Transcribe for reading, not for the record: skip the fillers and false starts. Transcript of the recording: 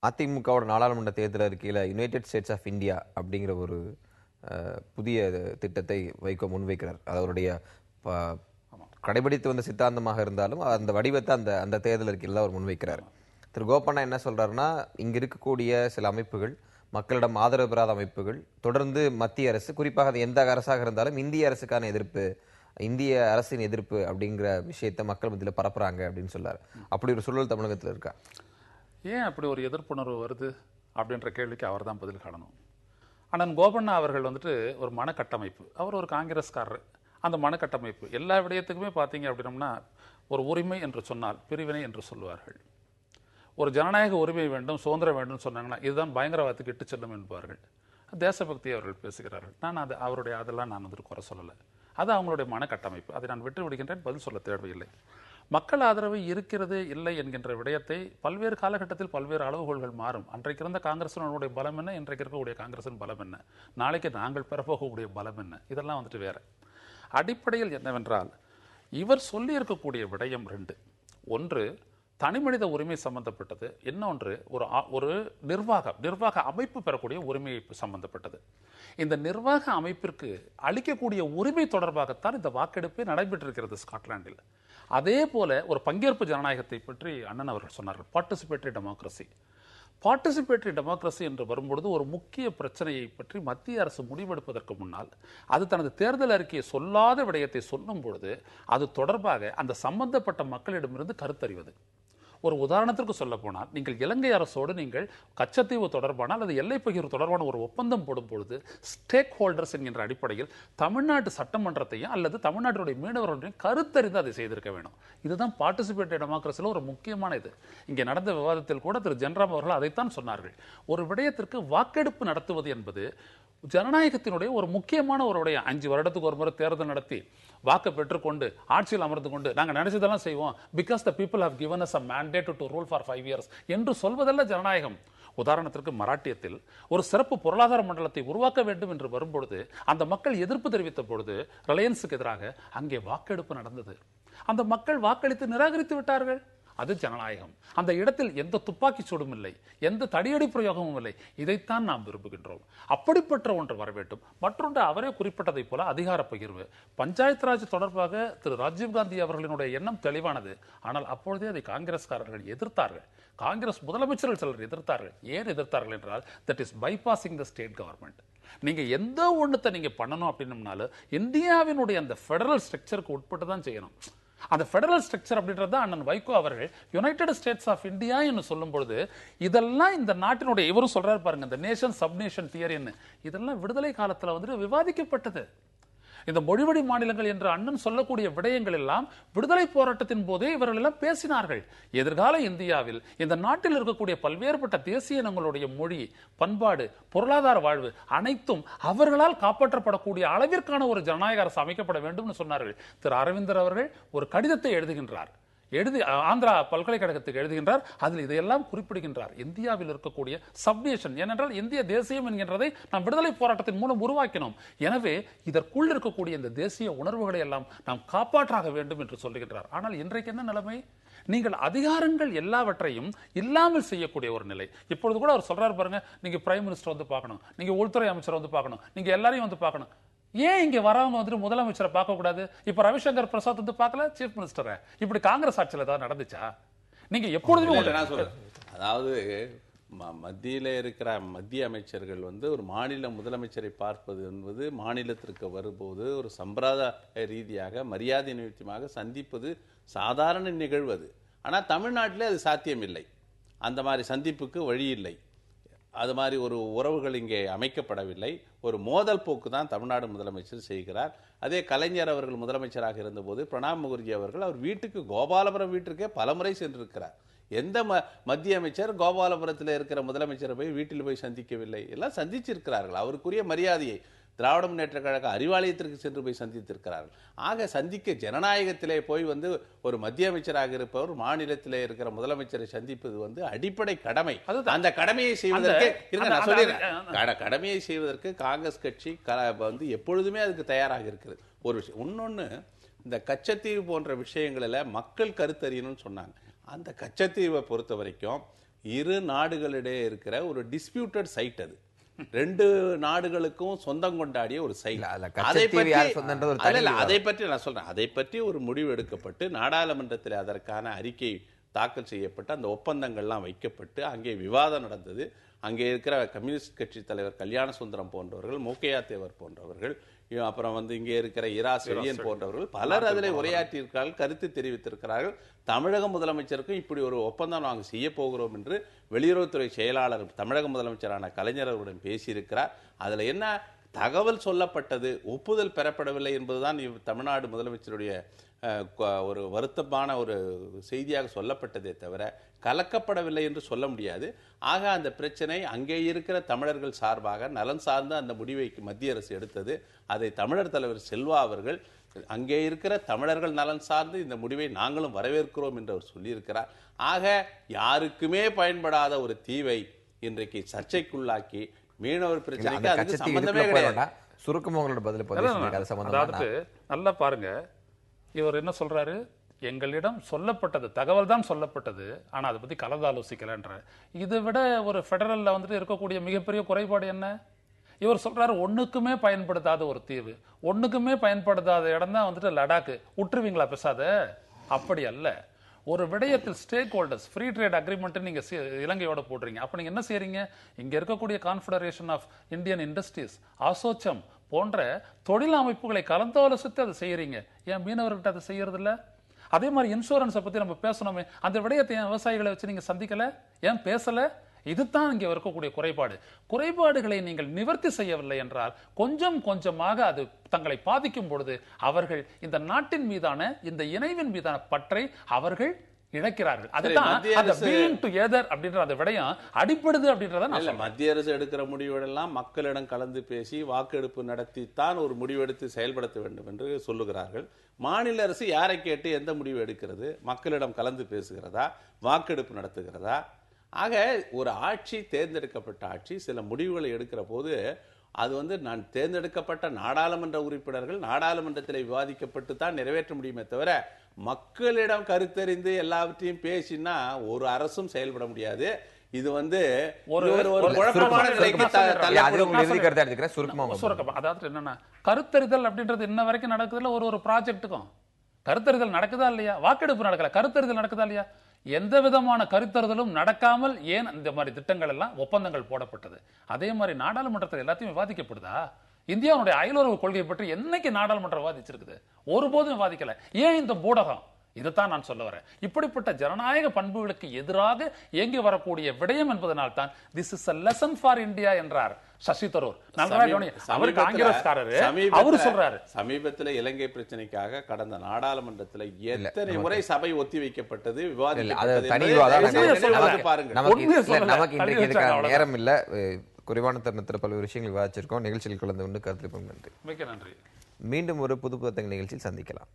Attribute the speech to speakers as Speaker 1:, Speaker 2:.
Speaker 1: அதிமுகவோட நாடாளுமன்ற தேர்தல் அறிக்கையில் யுனைடெட் ஸ்டேட்ஸ் ஆஃப் இந்தியா அப்படிங்கிற ஒரு புதிய திட்டத்தை முன்வைக்கிறார். அது அவருடைய கடைபிடித்து வந்த சித்தாந்தமாக இருந்தாலும் அந்த வடிவத்தை அந்த அந்த தேர்தல் அறிக்கையில் அவர் முன்வைக்கிறார். திரு கோபண்ணா என்ன சொல்றாருன்னா, இங்க இருக்கக்கூடிய சில அமைப்புகள், மக்களிடம் ஆதரவு பெறாத அமைப்புகள், தொடர்ந்து மத்திய அரசு, குறிப்பாக அது எந்த அரசாக இருந்தாலும் இந்திய அரசுக்கான எதிர்ப்பு, இந்திய அரசின் எதிர்ப்பு அப்படிங்கிற விஷயத்தை மக்கள் மத்தியில் பரப்புறாங்க அப்படின்னு சொல்லார். அப்படி ஒரு சூழல் தமிழகத்தில் இருக்கா?
Speaker 2: ஏன் அப்படி ஒரு எதிர்ப்புணர்வு வருது அப்படின்ற கேள்விக்கு அவர் தான் பதில் காணணும். அண்ணன் கோபண்ணா அவர்கள் வந்துட்டு ஒரு மனக்கட்டமைப்பு, அவர் ஒரு காங்கிரஸ்காரர். அந்த மனக்கட்டமைப்பு எல்லா விடயத்துக்குமே பார்த்தீங்க அப்படின்னம்னா, ஒரு உரிமை என்று சொன்னால் பிரிவினை என்று சொல்லுவார்கள். ஒரு ஜனநாயக உரிமை வேண்டும், சுதந்திரம் வேண்டும் சொன்னாங்கன்னா இதுதான் பயங்கரவாதத்துக்கு இட்டு செல்லும் என்பார்கள். தேசபக்தியை அவர்கள் பேசுகிறார்கள். நான் அதெல்லாம் நான் வந்துட்டு குறை சொல்லலை. அது அவங்களுடைய மனக்கட்டமைப்பு. அதை நான் விட்டு விடுகின்றேன், பதில் சொல்ல தேவையில்லை. மக்கள் ஆதரவு இருக்கிறது இல்லை என்கின்ற விடயத்தை பல்வேறு காலகட்டத்தில் பல்வேறு அளவுகோல்கள் மாறும். அன்றைக்கு இருந்த காங்கிரசினுடைய பலம் என்ன, இன்றைக்கு இருக்கக்கூடிய காங்கிரசின் பலம் என்ன, நாளைக்கு நாங்கள் பெறப்போகக்கூடிய பலம் என்ன, இதெல்லாம் வந்துட்டு வேற. அடிப்படையில் என்னவென்றால், இவர் சொல்லி இருக்கக்கூடிய விடயம் ரெண்டு. ஒன்று தனிமனித உரிமை சம்பந்தப்பட்டது, இன்னொன்று ஒரு நிர்வாக அமைப்பு பெறக்கூடிய உரிமை சம்பந்தப்பட்டது. இந்த நிர்வாக அமைப்பிற்கு அளிக்கக்கூடிய உரிமை தொடர்பாகத்தான் இந்த வாக்கெடுப்பே நடைபெற்றிருக்கிறது ஸ்காட்லாண்டில். அதே போல ஒரு பங்கேற்பு ஜனநாயகத்தை பற்றி அண்ணன் அவர்கள் சொன்னார்கள், பார்ட்டிசிபேட்டரி டெமோக்ரஸி. பார்ட்டிசிபேட்டரி டெமோக்ரஸி என்று வரும்பொழுது ஒரு முக்கிய பிரச்சனையை பற்றி மத்திய அரசு முடிவெடுப்பதற்கு முன்னால் அது தனது தேர்தல் அறிக்கையை சொல்லாத விடயத்தை சொல்லும் பொழுது அது தொடர்பாக அந்த சம்பந்தப்பட்ட மக்களிடமிருந்து கருத்தறிவது. ஒரு உதாரணத்திற்கு சொல்ல போனால், நீங்கள் இலங்கை அரசோடு நீங்கள் கச்சத்தீவு தொடர்பான அல்லது எல்லை பகிர்வு தொடர்பான ஒரு ஒப்பந்தம் போடும் பொழுது ஸ்டேக் ஹோல்டர்ஸ் என்கின்ற அடிப்படையில் தமிழ்நாட்டு சட்டமன்றத்தையும் அல்லது தமிழ்நாட்டுடைய மீனவர்களையும் கருத்தறிந்து அதை செய்திருக்க வேண்டும். இதுதான் பார்ட்டிசிபேட்டரி டெமோக்ரஸியில் ஒரு முக்கியமான இது. இங்கே நடந்த விவாதத்தில் கூட திரு ஜென்ராம் அவர்கள் அதைத்தான் சொன்னார்கள். ஒரு விடயத்திற்கு வாக்கெடுப்பு நடத்துவது என்பது ஜனநாயகத்தினுடைய ஒரு முக்கியமான ஒரு விடயம். 5 வருடத்துக்கு ஒரு முறை தேர்தல் நடத்தி வாக்கு பெற்றுக்கொண்டு ஆட்சியில் அமர்ந்து கொண்டு நாங்கள் நினைச்சதெல்லாம் செய்வோம், because the people have given us a mandate to rule for 5 years என்று சொல்வதல்ல ஜனநாயகம். உதாரணத்திற்கு மராட்டியத்தில் ஒரு சிறப்பு பொருளாதார மண்டலத்தை உருவாக்க வேண்டும் என்று வரும்பொழுது அந்த மக்கள் எதிர்ப்பு தெரிவித்த பொழுது ரிலையன்ஸுக்கு எதிராக அங்கே வாக்கெடுப்பு நடந்தது. அந்த மக்கள் வாக்களித்து நிராகரித்து விட்டார்கள். அது ஜனநாயகம். அந்த இடத்தில் எந்த துப்பாக்கி சூடும் இல்லை, எந்த தடியடி பிரயோகமும் இல்லை. இதைத்தான் நாம் விரும்புகின்றோம். அப்படிப்பட்ட ஒன்று வர வேண்டும். மற்றொன்று, அவரே குறிப்பிட்டதை போல அதிகார பகிர்வு. பஞ்சாயத்து ராஜ் தொடர்பாக திரு ராஜீவ்காந்தி அவர்களினுடைய எண்ணம் தெளிவானது. ஆனால் அப்பொழுதே அதை காங்கிரஸ்காரர்கள் எதிர்த்தார்கள். காங்கிரஸ் முதலமைச்சர்கள் சிலர் எதிர்த்தார்கள். ஏன் எதிர்த்தார்கள் என்றால், that is bypassing the state government. நீங்க எந்த ஒண்ணுத்தை நீங்க பண்ணணும் அப்படின்னம்னாலும் இந்தியாவினுடைய அந்த பெடரல் ஸ்ட்ரக்சருக்கு உட்பட்டு தான் செய்யணும். அந்த பெடரல் ஸ்ட்ரக்சர் அப்படின்றது அண்ணன் வைகோ அவர்கள் யுனைடெட் ஸ்டேட்ஸ் ஆஃப் இந்தியா என்று சொல்லும் பொழுது இதெல்லாம் இந்த நாட்டினுடைய, இவரும் சொல்றாரு பாருங்க, இந்த நேஷன் சப்நேஷன் தியரின்னு, இதெல்லாம் விடுதலை காலத்துல வந்துட்டு விவாதிக்கப்பட்டது. இந்த மொழிவழி மாநிலங்கள் என்று அண்ணன் சொல்லக்கூடிய விடயங்கள் எல்லாம் விடுதலை போராட்டத்தின் போதே இவர்கள் எல்லாம் பேசினார்கள். எதிர்கால இந்தியாவில் இந்த நாட்டில் இருக்கக்கூடிய பல்வேறுபட்ட தேசிய இனங்களுடைய மொழி, பண்பாடு, பொருளாதார வாழ்வு அனைத்தும் அவர்களால் காப்பாற்றப்படக்கூடிய அளவிற்கான ஒரு ஜனநாயக அரசு அமைக்கப்பட வேண்டும் சொன்னார்கள். திரு அரவிந்தர் அவர்கள் ஒரு கடிதத்தை எழுதுகின்றார். ஆந்திரா பல்கலைக்கழகத்துக்கு எழுதுகின்றார். அதில் இதையெல்லாம் குறிப்பிடுகின்றார். இந்தியாவில் இருக்கக்கூடிய சப்நேஷன், ஏனென்றால் இந்திய தேசியம் என்கின்றதை நாம் விடுதலை போராட்டத்தின் மூலம் உருவாக்கினோம். எனவே இதற்குள் இருக்கக்கூடிய இந்த தேசிய உணர்வுகளை எல்லாம் நாம் காப்பாற்றாக வேண்டும் என்று சொல்லுகின்றார். ஆனால் இன்றைக்கு என்ன நிலைமை? நீங்கள் அதிகாரங்கள் எல்லாவற்றையும் இல்லாமல் செய்யக்கூடிய ஒரு நிலை. இப்பொழுது கூட அவர் சொல்றாரு பாருங்க, நீங்க பிரைம் மினிஸ்டர் வந்து பார்க்கணும், நீங்க உள்துறை அமைச்சர் வந்து பார்க்கணும், நீங்க எல்லாரையும் வந்து பார்க்கணும். ஏன் இங்க வரவங்க வந்துட்டு முதலமைச்சரை பார்க்க கூடாது? இப்ப ரவிசங்கர் பிரசாத் வந்து பார்க்கல சீஃப் மினிஸ்டரை. இப்படி காங்கிரஸ் ஆட்சியில் ஏதாவது நடந்துச்சா? நீங்க எப்பொழுதுமே
Speaker 3: அதாவது மத்தியில இருக்கிற மத்திய அமைச்சர்கள் வந்து ஒரு மாநில முதலமைச்சரை பார்ப்பது என்பது மாநிலத்திற்கு வரும்போது ஒரு சம்பிரதாய ரீதியாக மரியாதை நிமித்தமாக சந்திப்பது சாதாரண நிகழ்வு அது. ஆனால் தமிழ்நாட்டிலே அது சாத்தியமில்லை. அந்த மாதிரி சந்திப்புக்கு வழி இல்லை. அது மாதிரி ஒரு உறவுகள் இங்கே அமைக்கப்படவில்லை. ஒரு மோதல் போக்கு தான் தமிழ்நாடு முதலமைச்சர் செய்கிறார். அதே கலைஞர் அவர்கள் முதலமைச்சராக இருந்தபோது பிரணாப் முகர்ஜி அவர்கள் அவர் வீட்டுக்கு, கோபாலபுரம் வீட்டிற்கே பலமுறை சென்றிருக்கிறார். எந்த மத்திய அமைச்சர் கோபாலபுரத்தில் இருக்கிற முதலமைச்சரை போய் வீட்டில் போய் சந்திக்கவில்லை? எல்லாம் சந்திச்சிருக்கிறார்கள். அவருக்குரிய மரியாதையை திராவிட முன்னேற்ற கழக அறிவாலயத்திற்கு சென்று போய் சந்தித்திருக்கிறார்கள். ஆக சந்திக்க, ஜனநாயகத்திலே போய் வந்து ஒரு மத்திய அமைச்சராக இருப்பவர் மாநிலத்திலே இருக்கிற முதலமைச்சரை சந்திப்பது வந்து அடிப்படை கடமை. அந்த கடமையை செய்வதற்கு கடமையை செய்வதற்கு காங்கிரஸ் கட்சி வந்து எப்பொழுதுமே அதுக்கு தயாராக இருக்கிறது. ஒரு விஷயம். இன்னொன்னு, இந்த கச்சத்தீவு போன்ற விஷயங்களில் மக்கள் கருத்தறியணும்னு சொன்னாங்க. அந்த கச்சத்தீவை பொறுத்த வரைக்கும் இரு நாடுகளிடையே இருக்கிற ஒரு டிஸ்பியூட்டட் சைட். அது 2 நாடுகளுக்கும் சொந்தம் கொண்டாடிய ஒரு சைட். அதை பற்றி நான் சொல்றேன். அதை பற்றி ஒரு முடிவு எடுக்கப்பட்டு நாடாளுமன்றத்தில் அதற்கான அறிக்கை தாக்கல் செய்யப்பட்டு அந்த ஒப்பந்தங்கள்லாம் வைக்கப்பட்டு அங்கே விவாதம் நடந்தது. அங்கே இருக்கிற கம்யூனிஸ்ட் கட்சி தலைவர் கல்யாண சுந்தரம் போன்றவர்கள், மூக்கையா தேவர் போன்றவர்கள், அப்புறம் இங்கே இருக்கிற இரா செழியன் போன்றவர்கள் பலர் அதில் உரையாற்றியிருக்கிறார்கள், கருத்து தெரிவித்திருக்கிறார்கள். தமிழக முதலமைச்சருக்கும் இப்படி ஒரு ஒப்பந்தம் நாங்கள் செய்ய போகிறோம் என்று வெளியுறவுத்துறை செயலாளர் தமிழக முதலமைச்சரான கலைஞர் அவருடன் பேசியிருக்கிறார். அதுல என்ன தகவல் சொல்லப்பட்டது, ஒப்புதல் பெறப்படவில்லை என்பதுதான் தமிழ்நாடு முதலமைச்சருடைய ஒரு வருத்தமான ஒரு செய்தியாக சொல்லப்பட்டதே தவிர கலக்கப்படவில்லை என்று சொல்ல முடியாது. ஆக அந்த பிரச்சனை அங்கே இருக்கிற தமிழர்கள் சார்பாக நலன் சார்ந்த அந்த முடிவை மத்திய அரசு எடுத்தது. அதை தமிழர் தலைவர் செல்வா அவர்கள் அங்கே இருக்கிற தமிழர்கள் நலன் சார்ந்து இந்த முடிவை நாங்களும் வரவேற்கிறோம் என்று அவர் சொல்லியிருக்கிறார். ஆக யாருக்குமே பயன்படாத ஒரு தீவை இன்றைக்கு சர்ச்சைக்குள்ளாக்கி மீனவர் பிரச்சனைக்கு அதுக்கு சம்பந்தமே கிடையாது.
Speaker 1: சுருக்கமா உங்களோட பதில்
Speaker 2: அதாவது நல்லா பாருங்க, இவர் என்ன சொல்றாரு, எங்களிடம் சொல்லப்பட்டது தகவல் தான் சொல்லப்பட்டது, ஆனா அதை பத்தி கலந்தாலோசிக்கலன்ற. இதை விட ஒரு ஃபெடரல்ல இருக்கக்கூடிய மிகப்பெரிய குறைபாடு என்ன? இவர் சொல்றாரு ஒண்ணுக்குமே பயன்படுத்தாத ஒரு தீவு, ஒண்ணுக்குமே பயன்படுத்தாத இடம் தான் லடாக்கு, விட்டுருவீங்களா பேசாத? அப்படி அல்ல. ஒரு விடயத்தில் stakeholders free trade agreement நீங்க இலங்கையோட போடுறீங்க. அப்ப நீங்க என்ன செய்றீங்க? இங்க இருக்கக்கூடிய confederation of Indian industries, ASSOCHAM போன்ற தொழில் அமைப்புகளை கலந்தாலோசித்து அதை செய்யறீங்க. ஏன் மீனவர்கிட்ட அதை செய்யறது இல்ல? அதே மாதிரி இன்சூரன்ஸை பத்தி நம்ம பேசணுமே, அந்த விடயத்தை ஏன் விவசாயிகளை வச்சு நீங்க சந்திக்கல? ஏன் பேசல? இதுதான் இங்க இருக்கக்கூடிய குறைபாடு. குறைபாடுகளை நீங்கள் நிவர்த்தி செய்யவில்லை என்றால் கொஞ்சம் கொஞ்சமாக அது தங்களை பாதிக்கும் பொழுது அவர்கள் இந்த நாட்டின் மீதான, இந்த இணைவின் மீதான பற்றை அவர்கள் இழக்கிறார்கள். அதுதான் அந்த being together அப்படின்ற அந்த விடயம் அடிப்படுது அப்படின்றத நான் சொல்றேன்.
Speaker 3: மத்திய அரசு எடுக்கிற முடிவுகளெல்லாம் மக்களிடம் கலந்து பேசி வாக்கெடுப்பு நடத்தித்தான் ஒரு முடிவெடுத்து செயல்படுத்த வேண்டும் என்று சொல்லுகிறார்கள். மாநில அரசு யாரை கேட்டு எந்த முடிவு எடுக்கிறது? மக்களிடம் கலந்து பேசுகிறதா? வாக்கெடுப்பு நடத்துகிறதா? ஆக ஒரு ஆட்சி, தேர்ந்தெடுக்கப்பட்ட ஆட்சி சில முடிவுகளை எடுக்கிற போது அது நான் தேர்ந்தெடுக்கப்பட்ட நாடாளுமன்ற உறுப்பினர்கள் நாடாளுமன்றத்தில் விவாதிக்கப்பட்டு தான் நிறைவேற்ற முடியுமே தவிர மக்களிடம் கருத்தறிந்து எல்லாவற்றையும் பேசினா ஒரு அரசும் செயல்பட முடியாது. இது
Speaker 2: அதாவது என்னன்னா, கருத்தறிதல் அப்படின்றது இன்ன வரைக்கும் நடக்குதுல ஒரு ப்ராஜெக்ட்டுக்கும் கருத்தறிதல் நடக்குதா இல்லையா? வாக்கெடுப்பு நடக்கல, கருத்தறிதல் நடக்குதா இல்லையா? எந்த விதமான கருத்தறிதலும் நடக்காமல் ஏன் இந்த மாதிரி திட்டங்கள் எல்லாம் ஒப்பந்தங்கள் போடப்பட்டது? அதே மாதிரி நாடாளுமன்றத்தில் எல்லாத்தையும் விவாதிக்கப்படுதா? இந்தியாவுடைய அயலுறவு கொள்கை பற்றி என்னைக்கு நாடாளுமன்றம் விவாதிச்சிருக்குது? ஒருபோதும் விவாதிக்கல. ஏன் இந்த ஊடகம்? இதுதான் நான் சொல்ல வரேன். இப்படிப்பட்ட ஜனநாயக பண்புகளுக்கு எதிராக இயங்கி வரக்கூடிய விடயம் என்பதனால் தான் this is a lesson for India என்றார் சசி தரூர். அவருக்கு ஆங்கிலஸ்காரர், அவரு சொல்றாரு.
Speaker 3: சமீபத்தில் இலங்கை பிரச்சனைக்காக கடந்த நாடாளுமன்றத்தில் எத்தனை முறை சபை ஒத்தி வைக்கப்பட்டது, விவாதிக்கப்பட்டது.
Speaker 1: நேரம் இல்ல, குறைவான தருணத்தில் பல்வேறு விஷயங்கள் விவாதிச்சிருக்கோம். நிகழ்ச்சியில் கலந்து கொண்டு கருத்து நன்றி.
Speaker 2: மிக்க நன்றி.
Speaker 1: மீண்டும் ஒரு புது புத்தக நிகழ்ச்சியில் சந்திக்கலாம்.